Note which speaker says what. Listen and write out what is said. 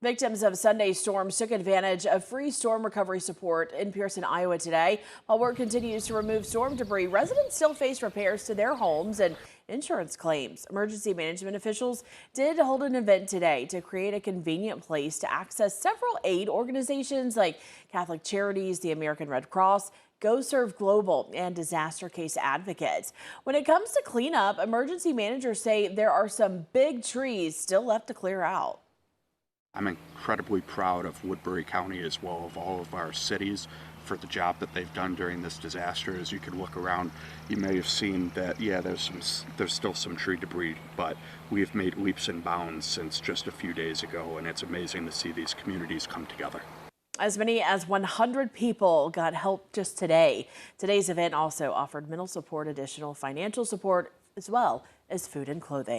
Speaker 1: Victims of Sunday's storms took advantage of free storm recovery support in Pearson, Iowa today. While work continues to remove storm debris, residents still face repairs to their homes and insurance claims. Emergency management officials did hold an event today to create a convenient place to access several aid organizations like Catholic Charities, the American Red Cross, Go Serve Global, and Disaster Case Advocates. When it comes to cleanup, emergency managers say there are some big trees still left to clear out.
Speaker 2: I'm incredibly proud of Woodbury County as well of all of our cities for the job that they've done during this disaster. As you can look around, you may have seen that, yeah, there's still some tree debris, but we have made leaps and bounds since just a few days ago, and it's amazing to see these communities come together.
Speaker 1: As many as 100 people got help just today. Today's event also offered mental support, additional financial support, as well as food and clothing.